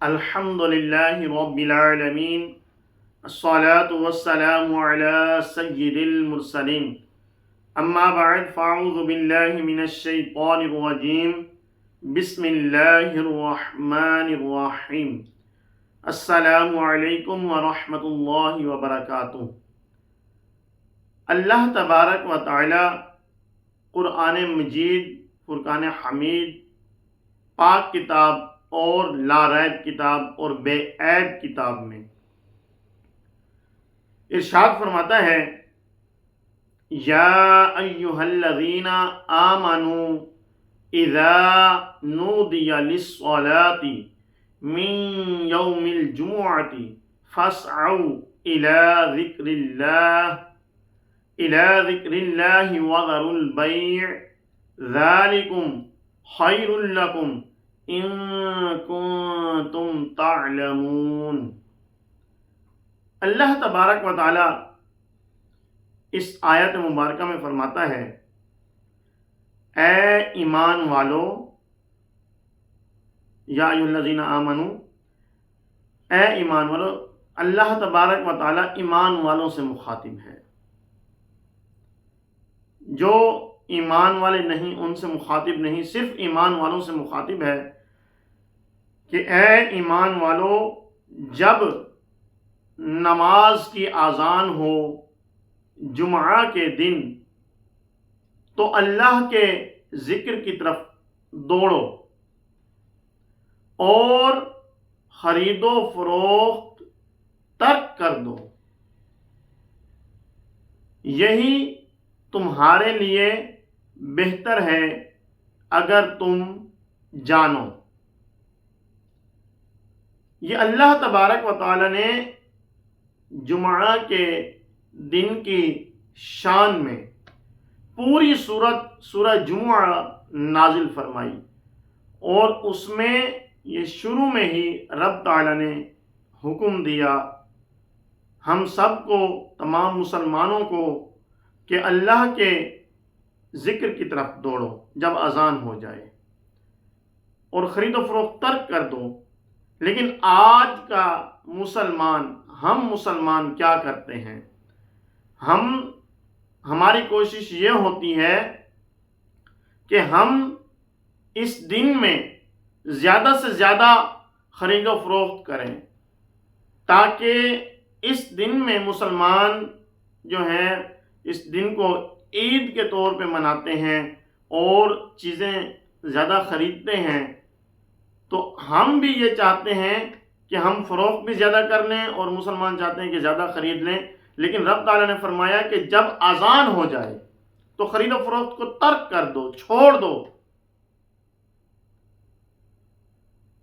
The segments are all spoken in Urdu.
الحمد للہ رب العالمین، الصلاة والسلام علی سید المرسلین، اما بعد فاعوذ باللہ من الشیطان الرجیم، بسم اللہ الرحمن الرحیم۔ السلام علیکم ورحمۃ اللہ وبرکاتہ۔ اللہ تبارک و تعالی قرآن مجید، فرقان حمید، پاک کتاب اور لا ریب کتاب اور بے عیب کتاب میں ارشاد فرماتا ہے، یا ایھا الذین آمنوا اذا نودی للصلاۃ من یوم الجمعۃ فاسعوا الی ذکر اللہ وذروا البیع ذالکم خیر لکم ان کنتم تعلمون۔ اللہ تبارک و تعالی اس آیت مبارکہ میں فرماتا ہے، اے ایمان والو، یا ایھا الذین آمنو، اے ایمان والو۔ اللہ تبارک و تعالی ایمان والوں سے مخاطب ہے، جو ایمان والے نہیں ان سے مخاطب نہیں، صرف ایمان والوں سے مخاطب ہے کہ اے ایمان والو، جب نماز کی اذان ہو جمعہ کے دن تو اللہ کے ذکر کی طرف دوڑو اور خرید و فروخت ترک کر دو، یہی تمہارے لیے بہتر ہے اگر تم جانو۔ یہ اللہ تبارک و تعالی نے جمعہ کے دن کی شان میں پوری سورہ جمعہ نازل فرمائی، اور اس میں یہ شروع میں ہی رب تعالی نے حکم دیا ہم سب کو، تمام مسلمانوں کو، کہ اللہ کے ذکر کی طرف دوڑو جب اذان ہو جائے اور خرید و فروخت ترک کر دو۔ لیکن آج کا ہم مسلمان کیا کرتے ہیں؟ ہماری کوشش یہ ہوتی ہے کہ ہم اس دن میں زیادہ سے زیادہ خرید و فروخت کریں، تاکہ اس دن میں مسلمان جو ہیں اس دن کو عید کے طور پہ مناتے ہیں اور چیزیں زیادہ خریدتے ہیں، تو ہم بھی یہ چاہتے ہیں کہ ہم فروخت بھی زیادہ کر لیں اور مسلمان چاہتے ہیں کہ زیادہ خرید لیں۔ لیکن رب تعالیٰ نے فرمایا کہ جب اذان ہو جائے تو خرید و فروخت کو ترک کر دو، چھوڑ دو۔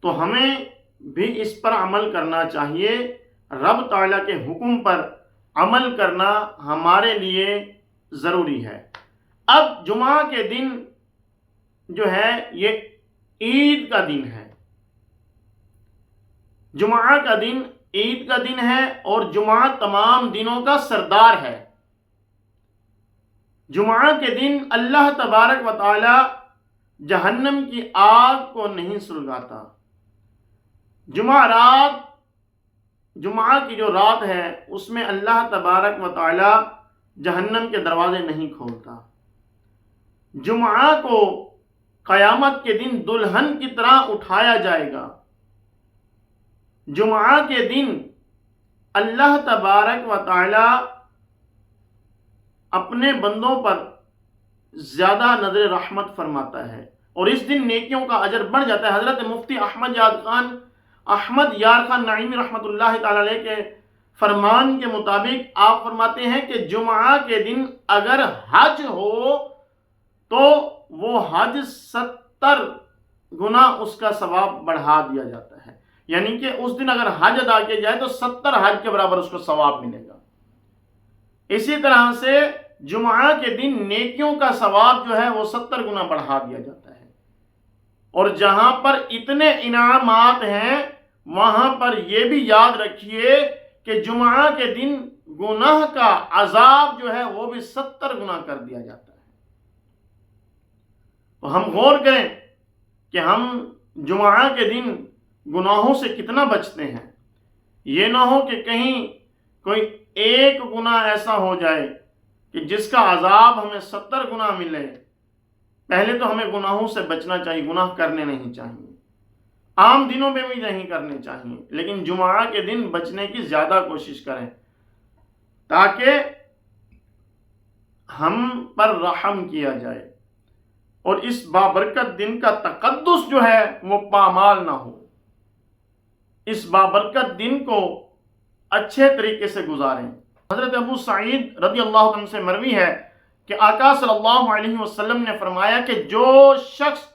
تو ہمیں بھی اس پر عمل کرنا چاہیے، رب تعالیٰ کے حکم پر عمل کرنا ہمارے لیے ضروری ہے۔ اب جمعہ کے دن جو ہے یہ عید کا دن ہے، جمعہ کا دن عید کا دن ہے، اور جمعہ تمام دنوں کا سردار ہے۔ جمعہ کے دن اللہ تبارک و تعالی جہنم کی آگ کو نہیں سلگاتا۔ جمعہ کی جو رات ہے اس میں اللہ تبارک و تعالی جہنم کے دروازے نہیں کھولتا۔ جمعہ کو قیامت کے دن دلہن کی طرح اٹھایا جائے گا۔ جمعہ کے دن اللہ تبارک و تعالی اپنے بندوں پر زیادہ نظر رحمت فرماتا ہے، اور اس دن نیکیوں کا اجر بڑھ جاتا ہے۔ حضرت مفتی احمد یار خان نعیمی رحمۃ اللہ تعالی علیہ کے فرمان کے مطابق آپ فرماتے ہیں کہ جمعہ کے دن اگر حج ہو تو وہ حج 70 گنا اس کا ثواب بڑھا دیا جاتا ہے، یعنی کہ اس دن اگر حج ادا کیا جائے تو 70 حج کے برابر اس کو ثواب ملے گا۔ اسی طرح سے جمعہ کے دن نیکیوں کا ثواب جو ہے وہ 70 گنا بڑھا دیا جاتا ہے، اور جہاں پر اتنے انعامات ہیں وہاں پر یہ بھی یاد رکھیے کہ جمعہ کے دن گناہ کا عذاب جو ہے وہ بھی 70 گنا کر دیا جاتا ہے۔ تو ہم غور کریں کہ ہم جمعہ کے دن گناہوں سے کتنا بچتے ہیں. یہ نہ ہو کہ کہیں کوئی ایک گناہ ایسا ہو جائے کہ جس کا عذاب ہمیں 70 گنا ملے. پہلے تو ہمیں گناہوں سے بچنا چاہیے، گناہ کرنے نہیں چاہیے، عام دنوں میں بھی نہیں کرنے چاہیے، لیکن جمعہ کے دن بچنے کی زیادہ کوشش کریں تاکہ ہم پر رحم کیا جائے اور اس بابرکت دن کا تقدس جو ہے وہ پامال نہ ہو. اس بابرکت دن کو اچھے طریقے سے گزاریں. حضرت ابو سعید رضی اللہ عنہ سے مروی ہے کہ آقا صلی اللہ علیہ وسلم نے فرمایا کہ جو شخص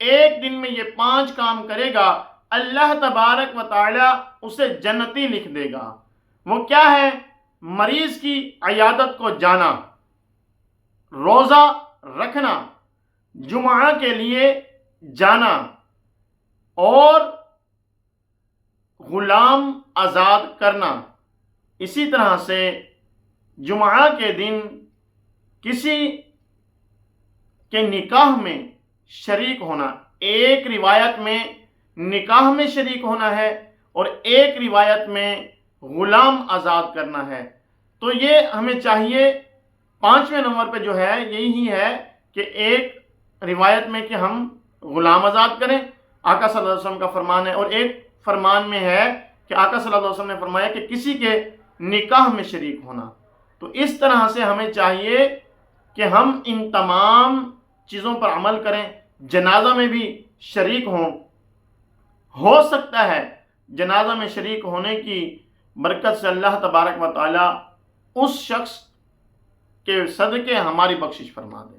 ایک دن میں یہ 5 کام کرے گا اللہ تبارک و تعالی اسے جنتی لکھ دے گا. وہ کیا ہے؟ مریض کی عیادت کو جانا، روزہ رکھنا، جمعہ کے لیے جانا اور غلام آزاد کرنا. اسی طرح سے جمعہ کے دن کسی کے نکاح میں شریک ہونا. ایک روایت میں نکاح میں شریک ہونا ہے اور ایک روایت میں غلام آزاد کرنا ہے. تو یہ ہمیں چاہیے 5ویں نمبر پہ جو ہے یہی ہے کہ ایک روایت میں کہ ہم غلام آزاد کریں، آقا صلی اللہ علیہ وسلم کا فرمان ہے، اور ایک فرمان میں ہے کہ آقا صلی اللہ علیہ وسلم نے فرمایا کہ کسی کے نکاح میں شریک ہونا. تو اس طرح سے ہمیں چاہیے کہ ہم ان تمام چیزوں پر عمل کریں. جنازہ میں بھی شریک ہوں. ہو سکتا ہے جنازہ میں شریک ہونے کی برکت سے اللہ تبارک و تعالی اس شخص کے صدقے ہماری بخشش فرما دے.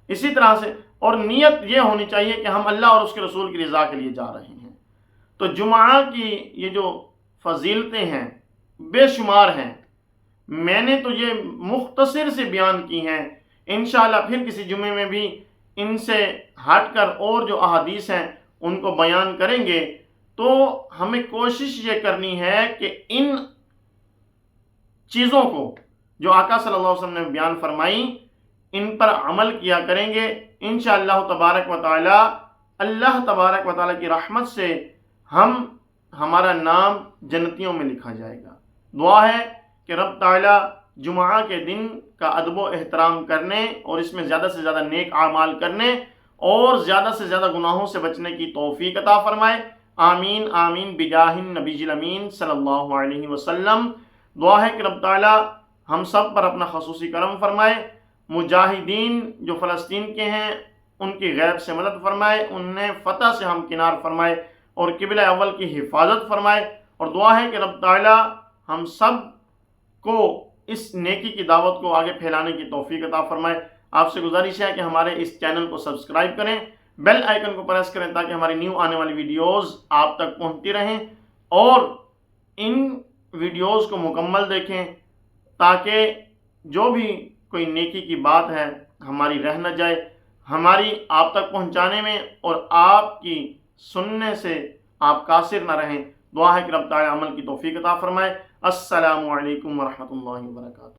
اسی طرح سے اور نیت یہ ہونی چاہیے کہ ہم اللہ اور اس کے رسول کی رضا کے لیے جا رہے ہیں. تو جمعہ کی یہ جو فضیلتیں ہیں بے شمار ہیں. میں نے تو یہ مختصر سے بیان کی ہیں. انشاءاللہ پھر کسی جمعے میں بھی ان سے ہٹ کر اور جو احادیث ہیں ان کو بیان کریں گے. تو ہمیں کوشش یہ کرنی ہے کہ ان چیزوں کو جو آقا صلی اللہ علیہ وسلم نے بیان فرمائی ان پر عمل کیا کریں گے. انشاءاللہ تبارک و تعالی اللہ تبارک و تعالی کی رحمت سے ہمارا نام جنتیوں میں لکھا جائے گا. دعا ہے کہ رب تعالی جمعہ کے دن کا ادب و احترام کرنے اور اس میں زیادہ سے زیادہ نیک اعمال کرنے اور زیادہ سے زیادہ گناہوں سے بچنے کی توفیق عطا فرمائے. آمین آمین بجاہ النبی الامین صلی اللہ علیہ وسلم. دعا ہے کہ رب تعالی ہم سب پر اپنا خصوصی کرم فرمائے. مجاہدین جو فلسطین کے ہیں ان کی غیب سے مدد فرمائے، انہیں فتح سے ہمکنار فرمائے اور قبلہ اول کی حفاظت فرمائے. اور دعا ہے کہ رب تعالی ہم سب کو اس نیکی کی دعوت کو آگے پھیلانے کی توفیق عطا فرمائے. آپ سے گزارش ہے کہ ہمارے اس چینل کو سبسکرائب کریں، بیل آئیکن کو پریس کریں تاکہ ہماری نیو آنے والی ویڈیوز آپ تک پہنچتی رہیں اور ان ویڈیوز کو مکمل دیکھیں تاکہ جو بھی کوئی نیکی کی بات ہے ہماری رہ نہ جائے. ہماری آپ تک پہنچانے میں اور آپ کی سننے سے آپ قاصر نہ رہیں. دعا ہے کہ رب تعالی عمل کی توفیق عطا فرمائے. السلام علیکم ورحمۃ اللہ وبرکاتہ.